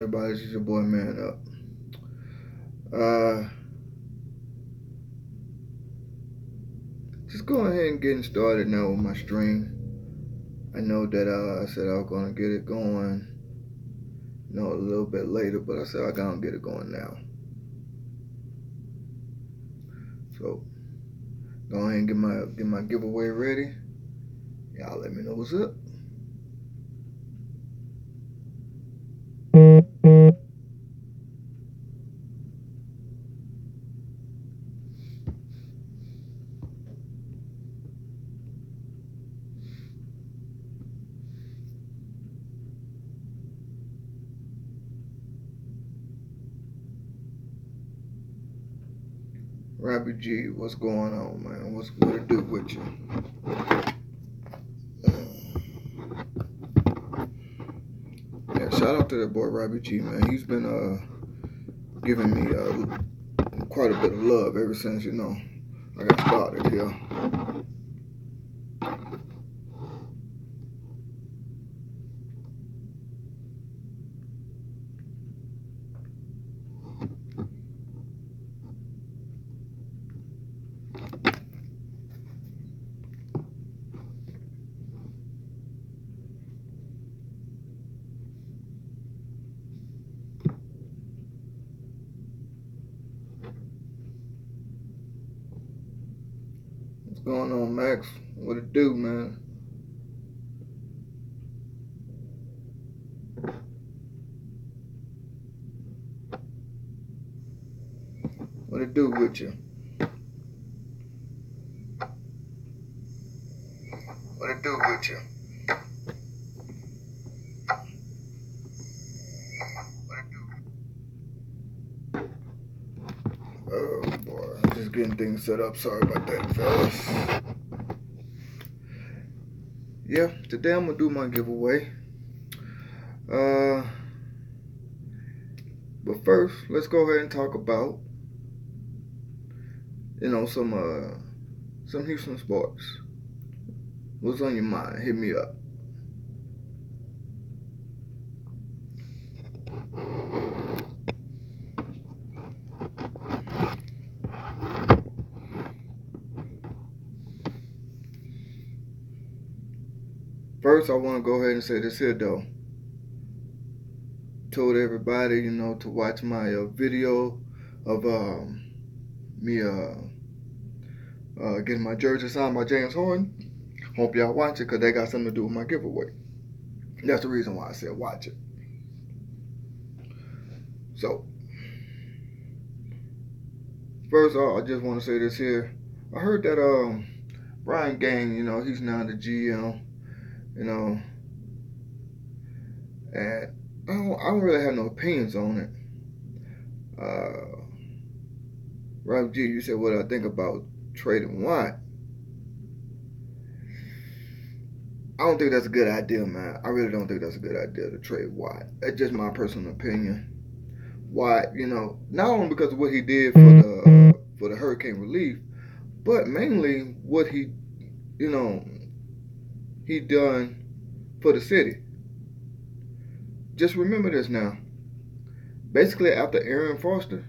Everybody, this is your boy Man Up. Uh, just going ahead and getting started now with my stream. I know that I said I was gonna get it going, a little bit later, but I said I gotta get it going now. So go ahead and get my giveaway ready. Y'all let me know what's up. Robbie G, what's going on, man? What it do with you? Yeah, shout out to that boy Robbie G, man. He's been giving me quite a bit of love ever since I got started here. What's going on, Max? What it do, man? What it do with you? What it do with you? What it do? Oh boy, I'm just getting things set up. Sorry about that, fellas. Yeah, today I'm gonna do my giveaway. But first, let's go ahead and talk about some Houston sports. What's on your mind? Hit me up. First, I want to go ahead and say this here though. Told everybody, to watch my video of me getting my jersey signed by James Harden. Hope y'all watch it because they got something to do with my giveaway. That's the reason why I said watch it. So, first off, I just want to say this here. I heard that Brian Gang, he's now the GM, and I don't really have no opinions on it. Rob G, you said what I think about trading Watt. I don't think that's a good idea, man. I really don't think that's a good idea to trade Watt. That's just my personal opinion. Watt, not only because of what he did for the hurricane relief, but mainly what he done for the city. Just remember this now. Basically, after Aaron Foster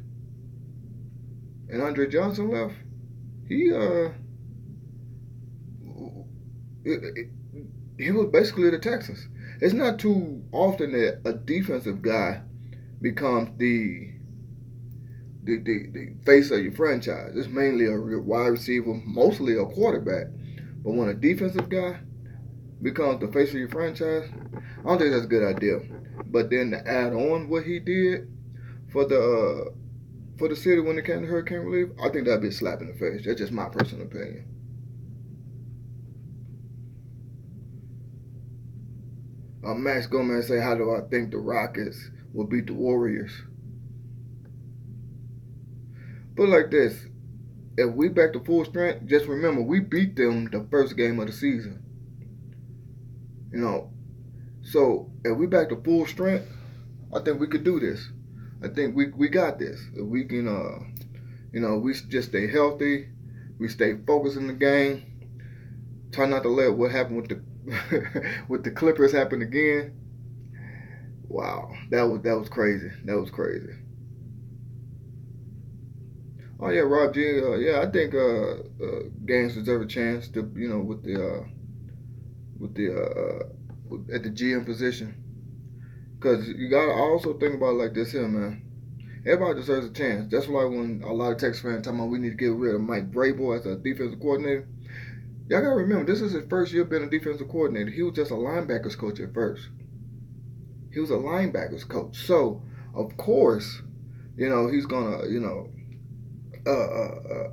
and Andre Johnson left, he was basically the Texans. It's not too often that a defensive guy becomes the face of your franchise. It's mainly a wide receiver, mostly a quarterback. But when a defensive guy becomes the face of your franchise, I don't think that's a good idea. But then to add on what he did for the city when it came to hurricane relief, I think that'd be a slap in the face. That's just my personal opinion. Max Gomez say, how do I think the Rockets will beat the Warriors? But like this, if we back to full strength, just remember we beat them the first game of the season. So if we back to full strength, I think we could do this. I think we got this. If we can, we just stay healthy, we stay focused in the game. Try not to let what happened with the with the Clippers happen again. Wow, that was crazy. That was crazy. Oh yeah, Rob G. Yeah, I think Gaines deserve a chance to with the at the GM position. Because you gotta also think about it like this here, man. Everybody deserves a chance. That's why when a lot of Texas fans talking about we need to get rid of Mike Vrabel as a defensive coordinator, y'all gotta remember this is his first year being a defensive coordinator. He was just a linebackers coach at first. He was a linebackers coach, so of course, he's gonna uh, uh, uh,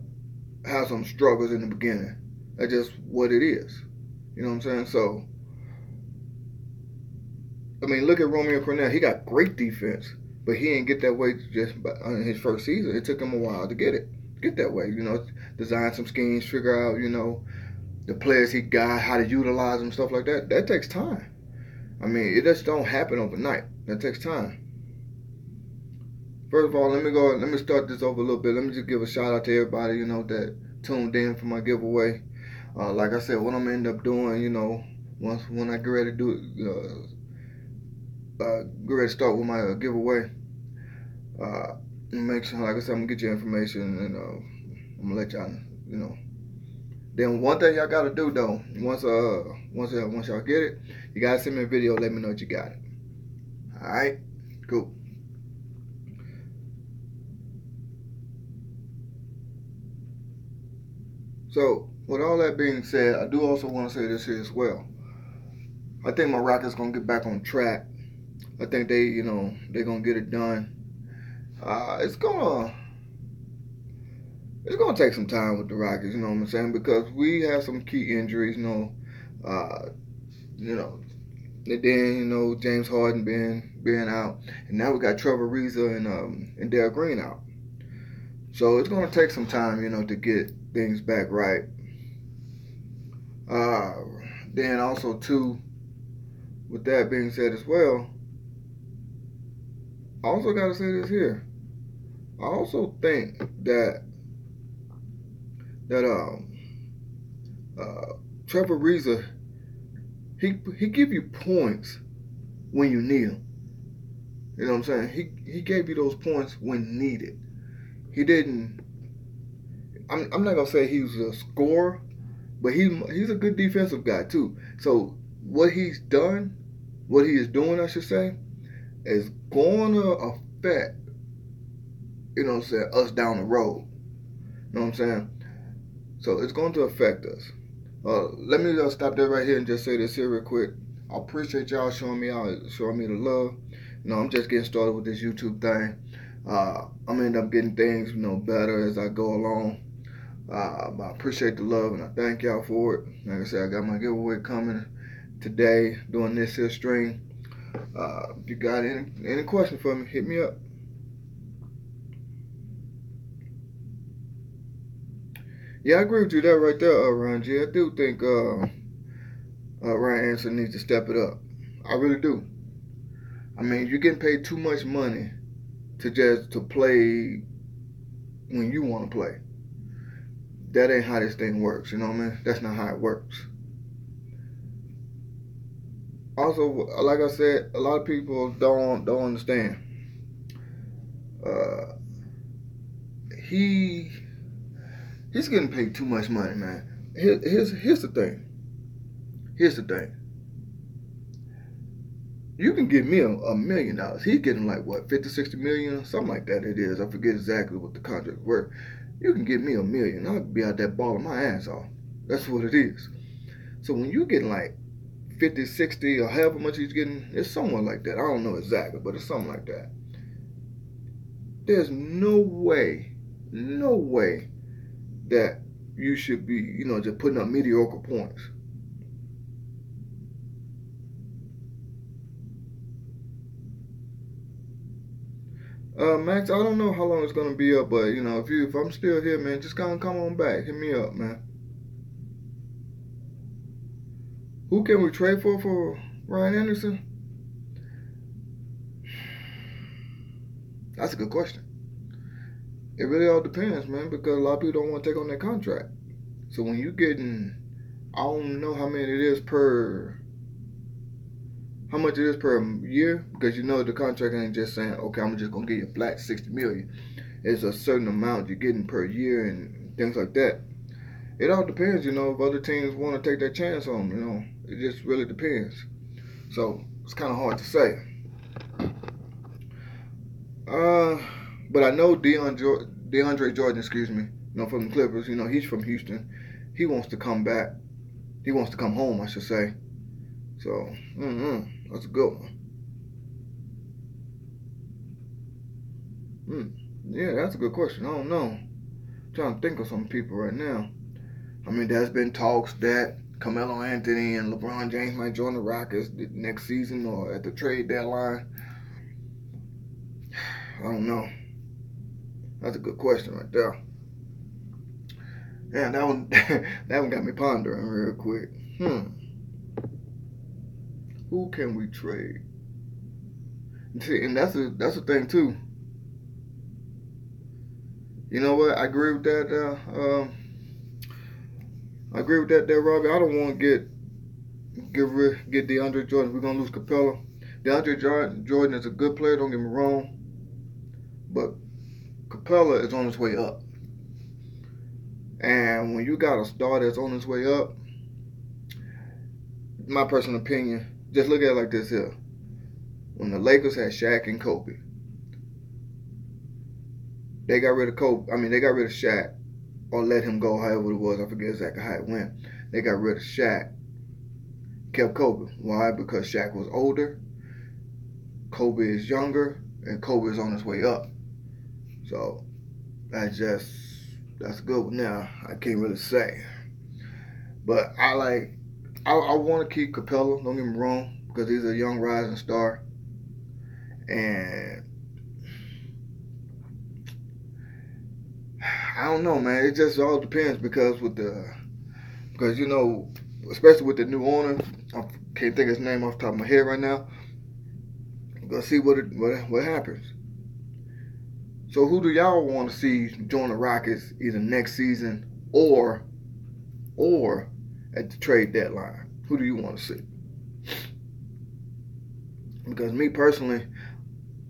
have some struggles in the beginning. That's just what it is. You know what I'm saying? So I mean, look at Romeo Cornell. He got great defense, but he didn't get that way just in his first season. It took him a while to get that way. Design some schemes, figure out, the players he got, how to utilize them, stuff like that. That takes time. I mean, it just don't happen overnight. That takes time. First of all, let me start this over a little bit. Let me just give a shout out to everybody, that tuned in for my giveaway. Like I said, what I'm gonna end up doing, when I get ready to do get ready to start with my giveaway. Make sure, like I said, I'm gonna get your information and I'm gonna let y'all. Then one thing y'all gotta do though, once y'all get it, you gotta send me a video. Let me know that you got it. All right, cool. So with all that being said, I do also want to say this here as well. I think my Rockets gonna get back on track. I think they're gonna get it done. It's gonna take some time with the Rockets, you know what I'm saying? Because we have some key injuries, uh, and then James Harden being out, and now we got Trevor Ariza and Dale Green out. So it's gonna take some time, to get things back right. Then also too, with that being said as well, I also gotta say this here. I also think that Trevor Ariza, he give you points when you need them. You know what I'm saying? He gave you those points when needed. He didn't. I'm not gonna say he was a scorer, but he's a good defensive guy too. So what he is doing, I should say, is going to affect, us down the road. You know what I'm saying? So it's going to affect us. Let me stop there right here and just say this here real quick. I appreciate y'all showing me the love. I'm just getting started with this YouTube thing. I'm gonna end up getting things, better as I go along. I appreciate the love and I thank y'all for it. Like I said, I got my giveaway coming today, doing this here stream. If you got any questions for me, hit me up. Yeah, I agree with you there right there, Ryan G. I do think Ryan Anderson needs to step it up. I really do. I mean, you're getting paid too much money to play when you want to play. That ain't how this thing works, you know what I mean? That's not how it works. Also, like I said, a lot of people don't understand. He's getting paid too much money, man. Here's the thing. Here's the thing. You can give me $1 million. He's getting like what, 50, 60 million, something like that. It is. I forget exactly what the contract were. You can give me $1 million. I'll be out there balling my ass off. That's what it is. So when you get like 50, 60, or however much he's getting, it's somewhere like that. I don't know exactly, but it's something like that. There's no way that you should be, just putting up mediocre points. Max, I don't know how long it's gonna be up, but if I'm still here, man, just come on back, hit me up, man. Who can we trade for Ryan Anderson? That's a good question. It really all depends, man, because a lot of people don't want to take on that contract. So when you getting, I don't know how many it is per how much it is per year, because you know the contract ain't just saying, okay, I'm just gonna give you a flat 60 million. It's a certain amount you're getting per year and things like that. It all depends, you know, if other teams want to take that chance on, you know. It just really depends. So it's kind of hard to say. Uh, but I know DeAndre Jordan, excuse me, you know, from the Clippers. You know, he's from Houston. He wants to come back. He wants to come home, I should say. So, that's a good one. Yeah, that's a good question. I don't know. I'm trying to think of some people right now. I mean, there's been talks that Carmelo Anthony and LeBron James might join the Rockets next season or at the trade deadline. I don't know. That's a good question right there. Yeah, that one that one got me pondering real quick. Who can we trade? See, and that's a thing too. You know what? I agree with that. I agree with that, there, Robbie. I don't want to get DeAndre Jordan. We're gonna lose Capella. DeAndre Jordan is a good player. Don't get me wrong, but Capella is on his way up. And when you got a star that's on his way up, my personal opinion, just look at it like this here. When the Lakers had Shaq and Kobe, they got rid of Kobe. I mean, they got rid of Shaq or let him go, however it was. I forget exactly how it went. They got rid of Shaq, kept Kobe. Why? Because Shaq was older, Kobe is younger, and Kobe is on his way up. So that's a good one. Now I can't really say, but I want to keep Capella. Don't get me wrong, because he's a young rising star, and I don't know, man. It just all depends because you know, especially with the new owner, I can't think of his name off the top of my head right now. Gonna see what happens. So who do y'all want to see join the Rockets either next season or at the trade deadline? Who do you want to see? Because me personally,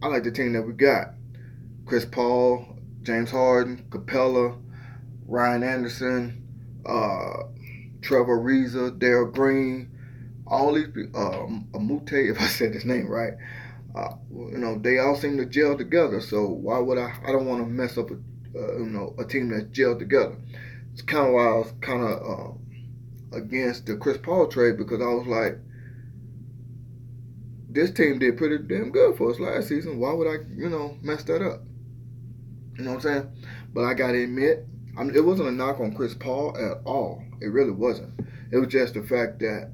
I like the team that we got. Chris Paul, James Harden, Capella, Ryan Anderson, Trevor Ariza, Darryl Green, all these Amute, if I said his name right. You know, they all seem to gel together. So why would I don't want to mess up a team that's gelled together. It's kind of why I was kind of against the Chris Paul trade, because I was like, this team did pretty damn good for us last season. Why would I, mess that up? You know what I'm saying? But I gotta admit, it wasn't a knock on Chris Paul at all. It really wasn't. It was just the fact that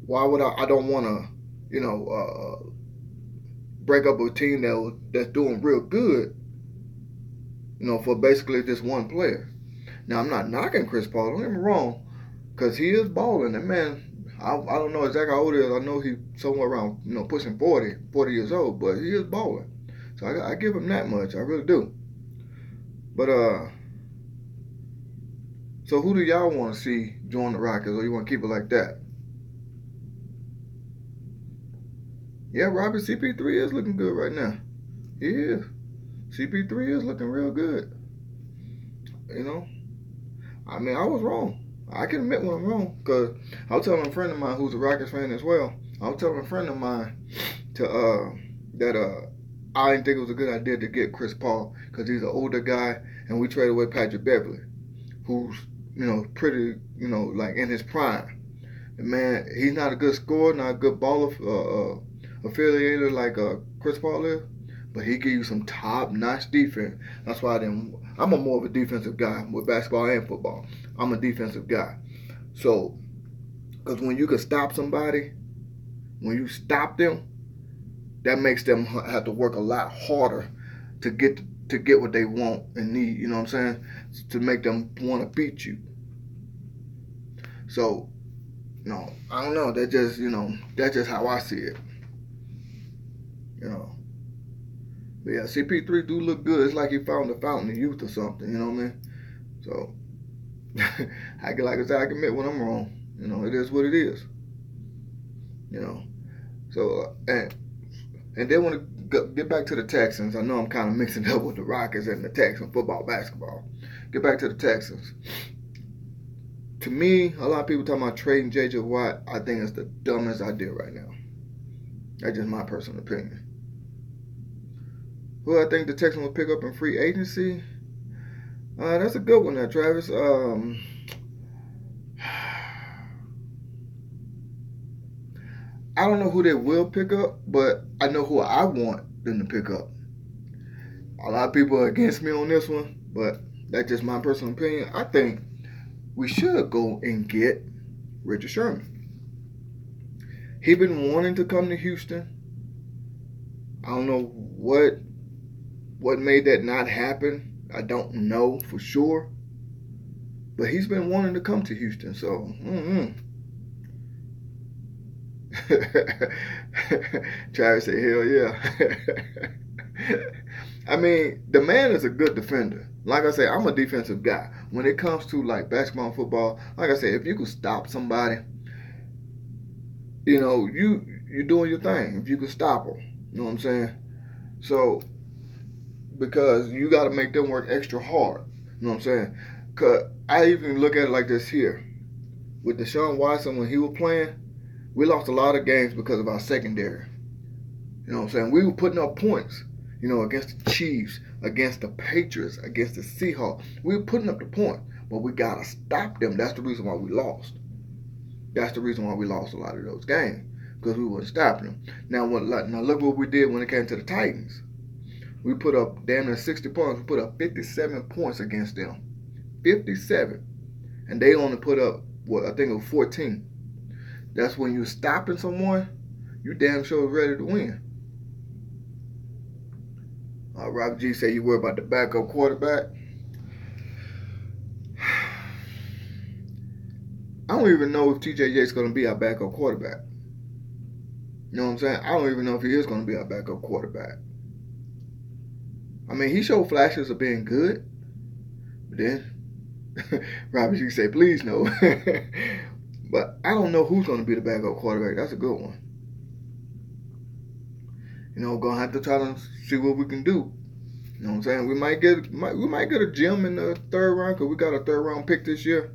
why would I don't want to, break up a team that's doing real good, for basically just one player. Now, I'm not knocking Chris Paul, don't get me wrong, because he is balling. And, man, I don't know exactly how old he is. I know he's somewhere around, pushing 40 years old, but he is balling. So I give him that much. I really do. But, so who do y'all want to see join the Rockets, or you want to keep it like that? Yeah, Robert, CP3 is looking good right now. He is. CP3 is looking real good. I mean, I was wrong. I can admit when I'm wrong, because I was telling a friend of mine who's a Rockets fan as well. I was telling a friend of mine that I didn't think it was a good idea to get Chris Paul, because he's an older guy, and we traded away Patrick Beverley, who's pretty like in his prime. And man, he's not a good scorer, not a good baller affiliator like Chris Paul is, but he gives you some top-notch defense. That's why I'm more of a defensive guy with basketball and football. I'm a defensive guy. So, because when you can stop somebody, when you stop them, that makes them have to work a lot harder to get what they want and need. You know what I'm saying? To make them want to beat you. So, I don't know. That's just how I see it. But yeah, CP3 do look good. It's like he found the fountain of youth or something. You know what I mean? So I can admit when I'm wrong. It is what it is. you know. So and then when get back to the Texans, I know I'm kind of mixing up with the Rockets and the Texans football, basketball. Get back to the Texans. To me, a lot of people talking about trading J.J. Watt. I think it's the dumbest idea right now. That's just my personal opinion. Who I think the Texans will pick up in free agency? That's a good one there, Travis. I don't know who they will pick up, but I know who I want them to pick up. A lot of people are against me on this one, but that's just my personal opinion. I think we should go and get Richard Sherman. He's been wanting to come to Houston. I don't know what made that not happen. I don't know for sure. But he's been wanting to come to Houston, so Travis said, hell yeah. I mean, the man is a good defender. Like I say, I'm a defensive guy. When it comes to like basketball and football, like I say, if you can stop somebody, you know, you're doing your thing. If you can stop them, you know what I'm saying? So, because you got to make them work extra hard, you know what I'm saying? Cause I even look at it like this here. With Deshaun Watson, when he was playing, we lost a lot of games because of our secondary. You know what I'm saying? We were putting up points, you know, against the Chiefs, against the Patriots, against the Seahawks. We were putting up the point, but we got to stop them. That's the reason why we lost. That's the reason why we lost a lot of those games, because we weren't stopping them. Now look what we did when it came to the Titans. We put up damn near 60 points. We put up 57 points against them. 57. And they only put up, what, I think it was 14. That's when you're stopping someone, you damn sure ready to win. Robert G said you worry about the backup quarterback. I don't even know if TJ Yates is going to be our backup quarterback. You know what I'm saying? I don't even know if he is going to be our backup quarterback. I mean, he showed flashes of being good. But then, Robert G said, please no. But I don't know who's going to be the backup quarterback. That's a good one. You know, we're going to have to try to see what we can do. You know what I'm saying? We might get a gem in the third round, because we got a third round pick this year.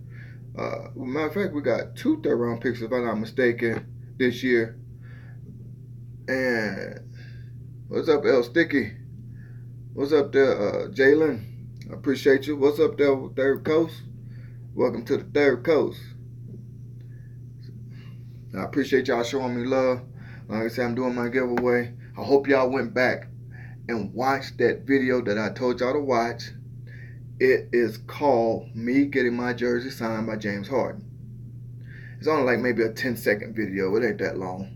Matter of fact, we got 2 third round picks, if I'm not mistaken, this year. And what's up, El Sticky? What's up there, Jalen? I appreciate you. What's up there, Third Coast? Welcome to the Third Coast. I appreciate y'all showing me love. Like I said, I'm doing my giveaway. I hope y'all went back and watched that video that I told y'all to watch. It is called Me Getting My Jersey Signed by James Harden. It's only like maybe a 10-second video. It ain't that long.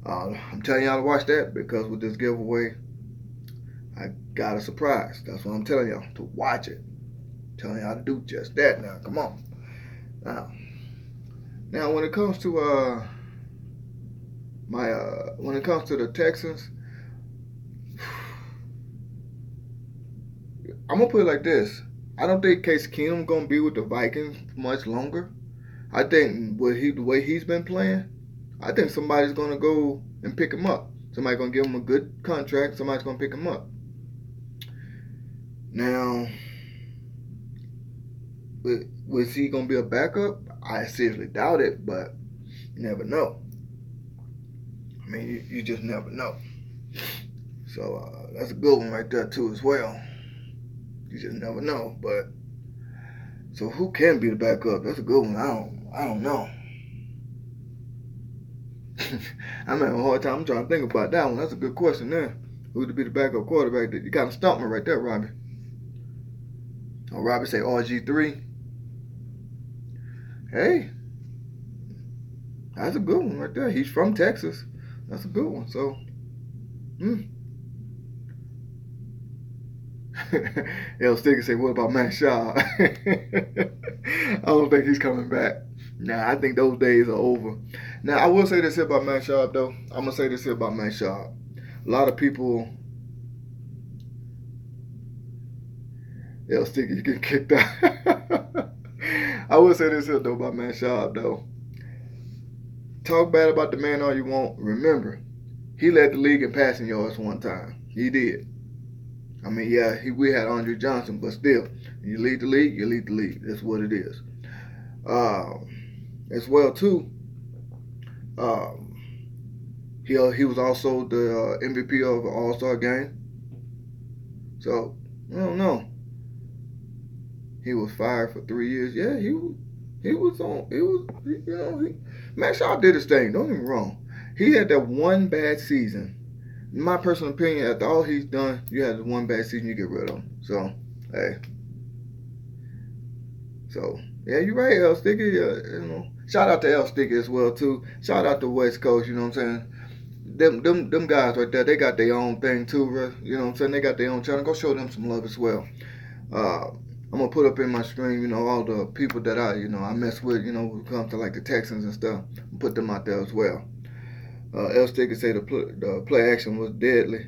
I'm telling y'all to watch that because with this giveaway, I got a surprise. That's what I'm telling y'all, to watch it. I'm telling y'all to do just that now. Come on. Now when it comes to when it comes to the Texans, I'm gonna put it like this. I don't think Case Keenum gonna be with the Vikings much longer. I think the way he's been playing, I think somebody's gonna go and pick him up. Somebody's gonna give him a good contract. Somebody's gonna pick him up. Now, was he gonna be a backup? I seriously doubt it, but you never know. I mean, you just never know. So that's a good one right there too as well. You just never know. But so who can be the backup? That's a good one. I don't know. I'm having a hard time. I'm trying to think about that one. That's a good question there. Who to be the backup quarterback? You kind of stumped me right there, Robbie. Oh, Robbie say RG3. Hey, that's a good one right there. He's from Texas. That's a good one. So, El Sticker say, what about Matt Shaw? I don't think he's coming back. Nah, I think those days are over. Now, I will say this here about Matt Shaw, though. I'm going to say this here about Matt Shaw. A lot of people, El Sticker, you get kicked out. I will say this here, though, about Matt Shaw, though. talk bad about the man all you want. Remember, he led the league in passing yards one time. He did. I mean, yeah, we had Andre Johnson, but still, you lead the league, you lead the league. That's what it is. As well, too, he was also the MVP of the All-Star game. So, I don't know. He was fired for 3 years. Yeah, Matt Shaw did his thing. Don't get me wrong. He had that one bad season. In my personal opinion, after all he's done, you had one bad season, you get rid of him. So, hey. So, yeah, you're right, L Sticky. Shout out to L Sticky as well too. Shout out to West Coast. You know what I'm saying? Them guys right there, they got their own thing too. You know what I'm saying? They got their own channel. Go show them some love as well. I'm gonna put up in my stream, all the people that I mess with, when it comes to like the Texans and stuff. Put them out there as well. L Sticky say the play action was deadly.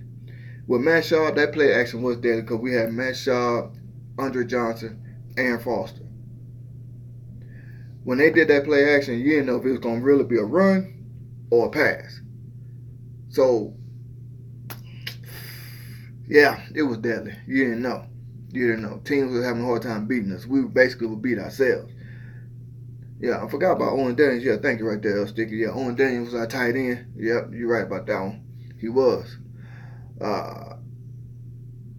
With Matt Shaw, that play action was deadly because we had Matt Shaw, Andre Johnson, Aaron Foster. When they did that play action, you didn't know if it was gonna really be a run or a pass. So, yeah, it was deadly. You didn't know. Teams were having a hard time beating us. We basically would beat ourselves. Yeah, I forgot about Owen Daniels. Yeah, thank you right there, Sticky. Yeah, Owen Daniels was our tight end. Yep, you're right about that one. He was.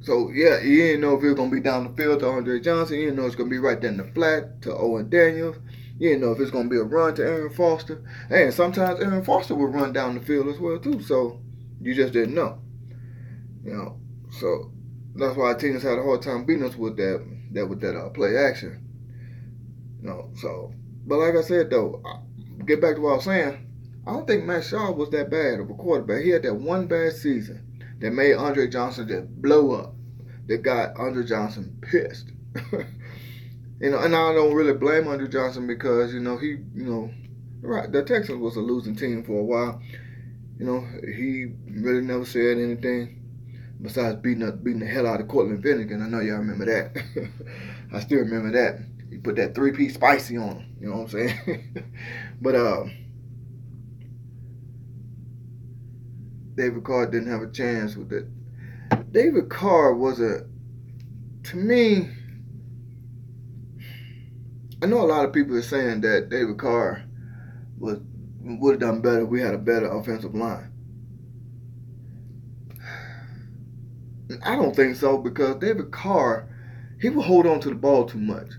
So, yeah, you didn't know if it was going to be down the field to Andre Johnson. You didn't know it's going to be right there in the flat to Owen Daniels. You didn't know if it's going to be a run to Aaron Foster. And sometimes Aaron Foster would run down the field as well, too. So, you just didn't know. So that's why teams had a hard time beating us with that play action. But like I said, though, get back to what I was saying. I don't think Matt Shaw was that bad of a quarterback. He had that one bad season that made Andre Johnson just blow up. That got Andre Johnson pissed. And I don't really blame Andre Johnson because the Texans was a losing team for a while. He really never said anything besides beating the hell out of Cortland Finnegan. I know y'all remember that. I still remember that. He put that 3-piece spicy on him. You know what I'm saying? But David Carr didn't have a chance with it. David Carr to me, I know a lot of people are saying that David Carr would have done better if we had a better offensive line. I don't think so because David Carr, he will hold on to the ball too much.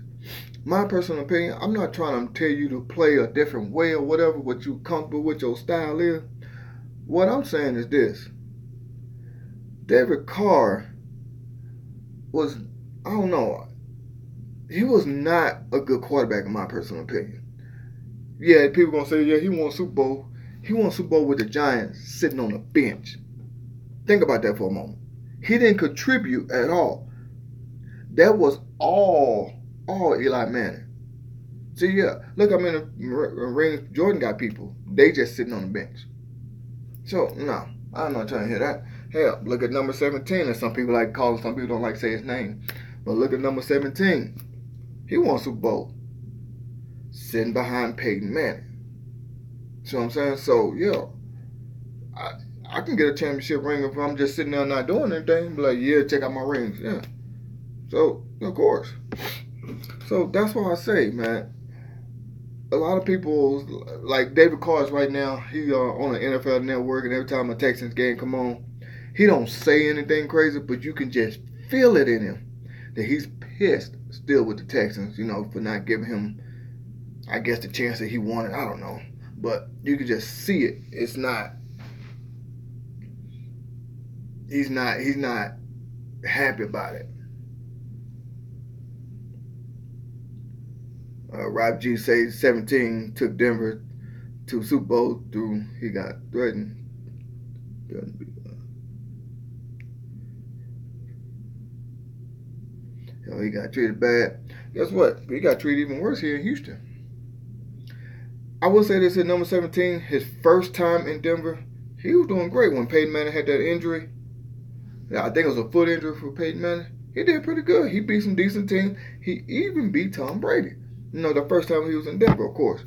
My personal opinion, I'm not trying to tell you to play a different way or whatever, what you comfortable with your style is. What I'm saying is this. David Carr was, I don't know, he was not a good quarterback in my personal opinion. Yeah, people going to say, yeah, he won Super Bowl. He won Super Bowl with the Giants sitting on the bench. Think about that for a moment. He didn't contribute at all. That was all Eli Manning. See, yeah, look how many rings Jordan got people. They just sitting on the bench. So, no, I'm not trying to hear that. Hell, look at number 17, and some people like to call him, some people don't like to say his name. But look at number 17. He won Super Bowl. Sitting behind Peyton Manning. See what I'm saying? So, yeah, I can get a championship ring if I'm just sitting there not doing anything. Be like, yeah, check out my rings. Yeah. So, of course. So, that's why I say, man, a lot of people, like David Carr right now, he on the NFL Network, and every time a Texans game come on, he don't say anything crazy, but you can just feel it in him that he's pissed still with the Texans, for not giving him, I guess, the chance that he wanted. I don't know. But you can just see it. It's not, he's not happy about it. Rob G says 17 took Denver to Super Bowl through he got threatened. He got treated bad. Guess what? He got treated even worse here in Houston. I will say this at number 17, his first time in Denver, he was doing great when Peyton Manning had that injury. Yeah, I think it was a foot injury for Peyton Manning. He did pretty good. He beat some decent teams. He even beat Tom Brady. The first time he was in Denver, of course.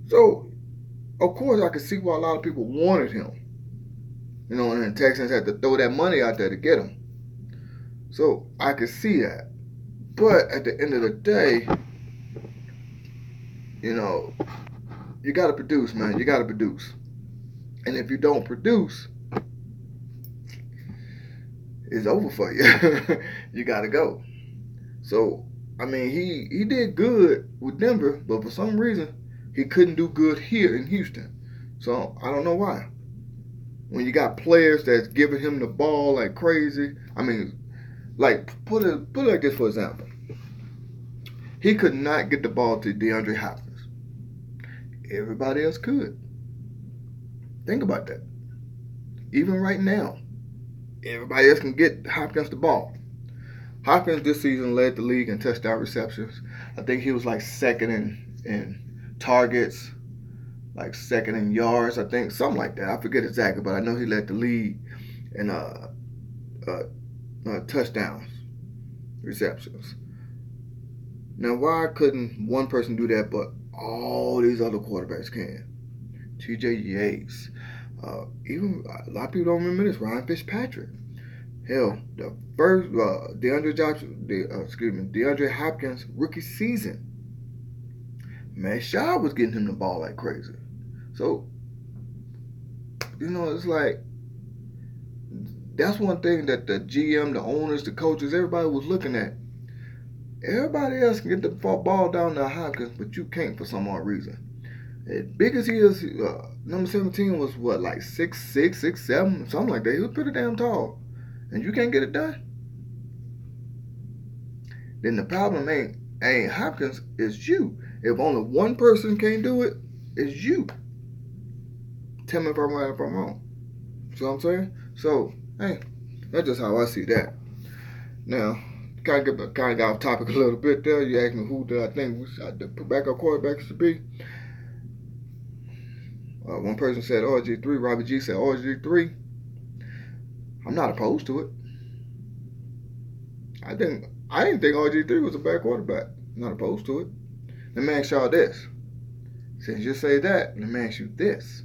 So, of course, I could see why a lot of people wanted him. You know, and the Texans had to throw that money out there to get him. So I could see that. But at the end of the day, you know, you got to produce, man. You got to produce. And if you don't produce, it's over for you. You got to go. So, I mean, he did good with Denver, but for some reason, he couldn't do good here in Houston. So, I don't know why. When you got players that's giving him the ball like crazy, I mean, like, put it like this, for example. He could not get the ball to DeAndre Hopkins. Everybody else could. Think about that. Even right now, everybody else can get Hopkins the ball. Hopkins this season led the league in touchdown receptions. I think he was like second in targets, like second in yards, I think, something like that. I forget exactly, but I know he led the league in touchdowns, receptions. Now, why couldn't one person do that, but all these other quarterbacks can? T.J. Yates, even a lot of people don't remember this. Ryan Fitzpatrick. Hell, the first DeAndre Hopkins rookie season, Matt Shaw was getting him the ball like crazy. So, you know, it's like, that's one thing that the GM, the owners, the coaches, everybody was looking at. Everybody else can get the ball down to Hopkins, but you can't for some odd reason. As big as he is, number 17 was what, like 6'6", 6'7", something like that. He was pretty damn tall. And you can't get it done. Then the problem ain't Hopkins, it's you. If only one person can't do it, it's you. Tell me if I'm right or if I'm wrong. See what I'm saying? So, hey, that's just how I see that. Now, kind of got off topic a little bit there. You asked me who do I think the backup quarterbacks should be. One person said RG3. Robbie G said RG3. I'm not opposed to it. I didn't think RG3 was a bad quarterback. I'm not opposed to it. Let me ask y'all this. Since you say that, let me ask you this.